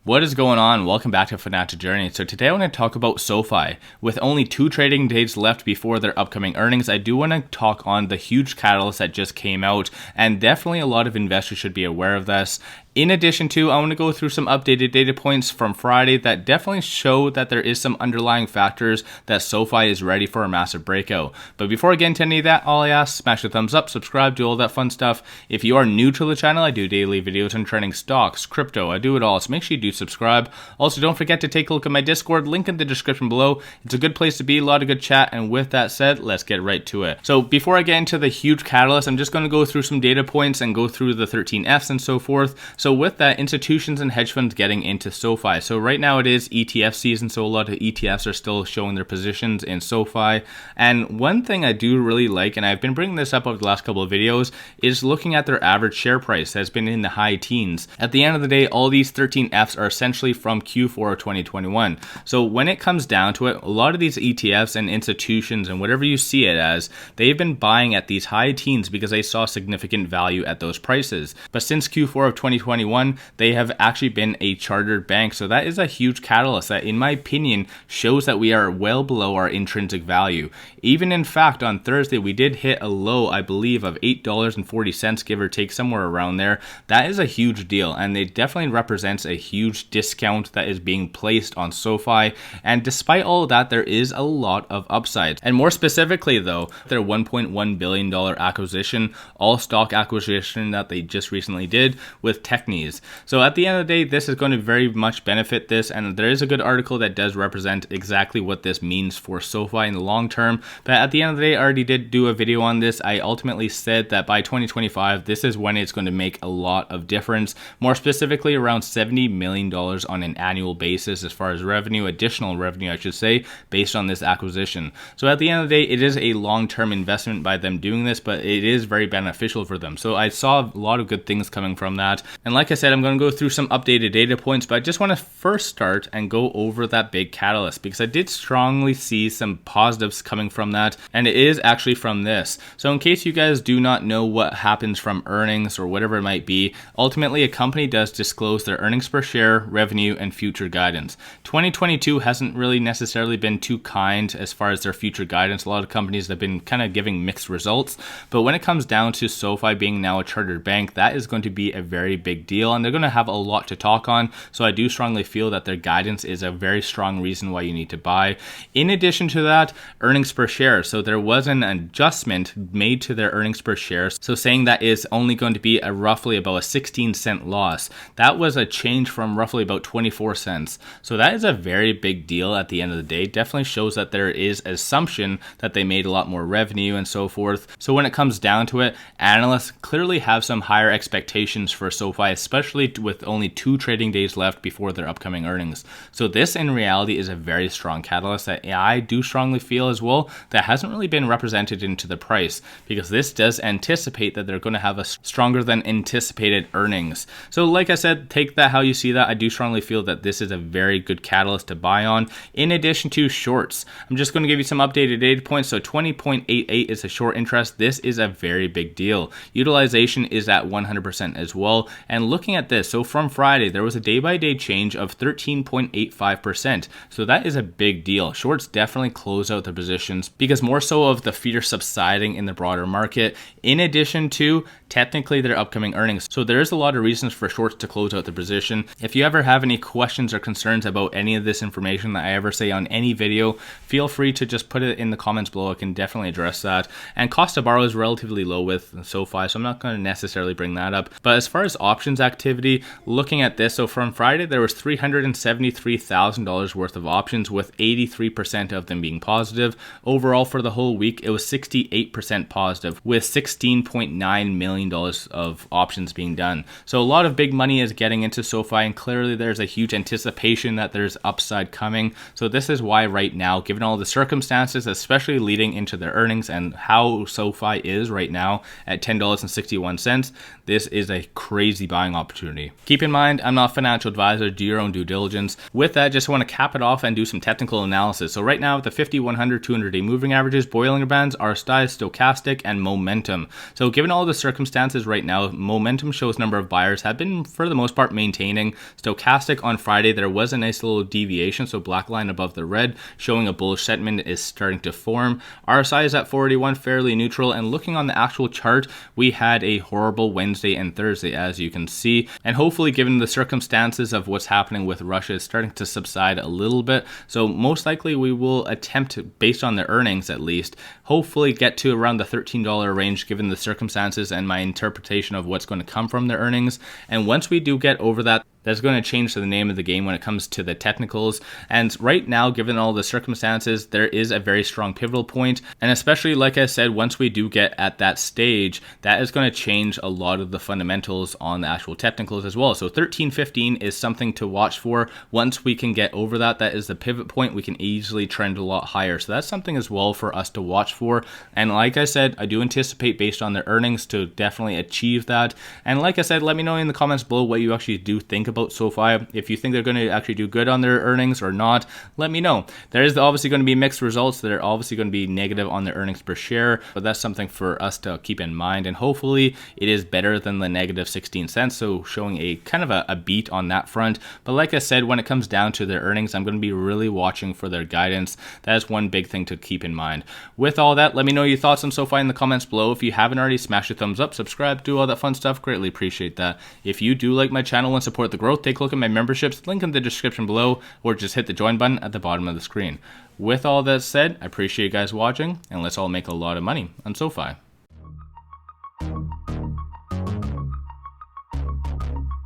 What is going on? Welcome back to Financial Journey. So today I want to talk about SoFi. With only 2 trading days left before their upcoming earnings, I do want to talk on the huge catalyst that just came out, and definitely a lot of investors should be aware of this. In addition to, I want to go through some updated data points from Friday that definitely show that there is some underlying factors that SoFi is ready for a massive breakout. But before I get into any of that, all I ask, smash the thumbs up, subscribe, do all that fun stuff. If you are new to the channel, I do daily videos on trending stocks, crypto, I do it all, so make sure you do subscribe. Also, don't forget to take a look at my Discord, link in the description below. It's a good place to be, a lot of good chat, and with that said, let's get right to it. So before I get into the huge catalyst, I'm just going to go through some data points and go through the 13 Fs and so forth. So with that, institutions and hedge funds getting into SoFi. So right now it is ETF season, so a lot of ETFs are still showing their positions in SoFi. And one thing I do really like, and I've been bringing this up over the last couple of videos, is looking at their average share price has been in the high teens. At the end of the day, all these 13 Fs are essentially from Q4 of 2021. So when it comes down to it, a lot of these ETFs and institutions and whatever you see it as, they've been buying at these high teens because they saw significant value at those prices. But since Q4 of 2021, they have actually been a chartered bank. So that is a huge catalyst that, in my opinion, shows that we are well below our intrinsic value. Even in fact, on Thursday, we did hit a low, I believe, of $8.40, give or take, somewhere around there. That is a huge deal, and it definitely represents a huge discount that is being placed on SoFi. And despite all of that, there is a lot of upsides. And more specifically, though, their $1.1 billion acquisition, all stock acquisition that they just recently did with Technisys. So at the end of the day, this is going to very much benefit this, and there is a good article that does represent exactly what this means for SoFi in the long term. But at the end of the day, I already did do a video on this. I ultimately said that by 2025, this is when it's going to make a lot of difference. More specifically, around $70 million on an annual basis as far as revenue, additional revenue, I should say, based on this acquisition. So at the end of the day, it is a long-term investment by them doing this, but it is very beneficial for them. So I saw a lot of good things coming from that. And like I said, I'm going to go through some updated data points, but I just want to first start and go over that big catalyst because I did strongly see some positives coming from that, and it is actually from this. So in case you guys do not know what happens from earnings or whatever it might be, ultimately a company does disclose their earnings per share, revenue, and future guidance. 2022 hasn't really necessarily been too kind as far as their future guidance. A lot of companies have been kind of giving mixed results, but when it comes down to SoFi being now a chartered bank, that is going to be a very big deal, and they're going to have a lot to talk on. So I do strongly feel that their guidance is a very strong reason why you need to buy. In addition to that, earnings per share. So there was an adjustment made to their earnings per share. So saying that is only going to be roughly about a 16-cent loss. That was a change from roughly about 24 cents. So that is a very big deal at the end of the day. Definitely shows that there is assumption that they made a lot more revenue and so forth. So when it comes down to it, analysts clearly have some higher expectations for SoFi, especially with only 2 trading days left before their upcoming earnings. So this in reality is a very strong catalyst that I do strongly feel as well that hasn't really been represented into the price, because this does anticipate that they're going to have a stronger than anticipated earnings. So like I said, take that how you see that. I do strongly feel that this is a very good catalyst to buy on. In addition to shorts, I'm just going to give you some updated data points. So 20.88 is a short interest. This is a very big deal. Utilization is at 100% as well. And looking at this, so from Friday, there was a day-by-day change of 13.85%. So that is a big deal. Shorts definitely close out the positions because more so of the fear subsiding in the broader market, in addition to technically their upcoming earnings. So there is a lot of reasons for shorts to close out the position. If you ever have any questions or concerns about any of this information that I ever say on any video, feel free to just put it in the comments below. I can definitely address that. And cost to borrow is relatively low with SoFi, so I'm not going to necessarily bring that up. But as far as options activity, looking at this, so from Friday, there was $373,000 worth of options, with 83% of them being positive. Overall, for the whole week, it was 68% positive, with $16.9 million of options being done. So a lot of big money is getting into SoFi, and clearly there's a huge anticipation that there's upside coming. So this is why right now, given all the circumstances, especially leading into their earnings and how SoFi is right now at $10.61, this is a crazy buy buying opportunity. Keep in mind, I'm not a financial advisor, do your own due diligence. With that, just want to cap it off and do some technical analysis. So right now with the 50, 100, 200-day moving averages, Bollinger Bands, RSI, stochastic, and momentum. So given all the circumstances right now, momentum shows number of buyers have been for the most part maintaining. Stochastic on Friday, there was a nice little deviation, so black line above the red, showing a bullish sentiment is starting to form. RSI is at 481, fairly neutral, and looking on the actual chart, we had a horrible Wednesday and Thursday, as you can see, and hopefully given the circumstances of what's happening with Russia, is starting to subside a little bit. So most likely we will attempt, based on the earnings at least, hopefully get to around the $13 range given the circumstances and my interpretation of what's going to come from the earnings. And once we do get over that, that's going to change the name of the game when it comes to the technicals. And right now, given all the circumstances, there is a very strong pivotal point. And especially, like I said, once we do get at that stage, that is going to change a lot of the fundamentals on the actual technicals as well. So 13.15 is something to watch for. Once we can get over that, that is the pivot point. We can easily trend a lot higher. So that's something as well for us to watch for. And like I said, I do anticipate based on the earnings to definitely achieve that. And like I said, let me know in the comments below what you actually do think about SoFi. If you think they're going to actually do good on their earnings or not, let me know. There is obviously going to be mixed results. They're obviously going to be negative on their earnings per share, but that's something for us to keep in mind. And hopefully it is better than the negative 16 cents. So showing a kind of a beat on that front. But like I said, when it comes down to their earnings, I'm going to be really watching for their guidance. That is one big thing to keep in mind. With all that, let me know your thoughts on SoFi in the comments below. If you haven't already, smash a thumbs up, subscribe, do all that fun stuff. Greatly appreciate that. If you do like my channel and support the growth, take a look at my memberships, link in the description below, or just hit the join button at the bottom of the screen. With all that said, I appreciate you guys watching, and let's all make a lot of money on SoFi.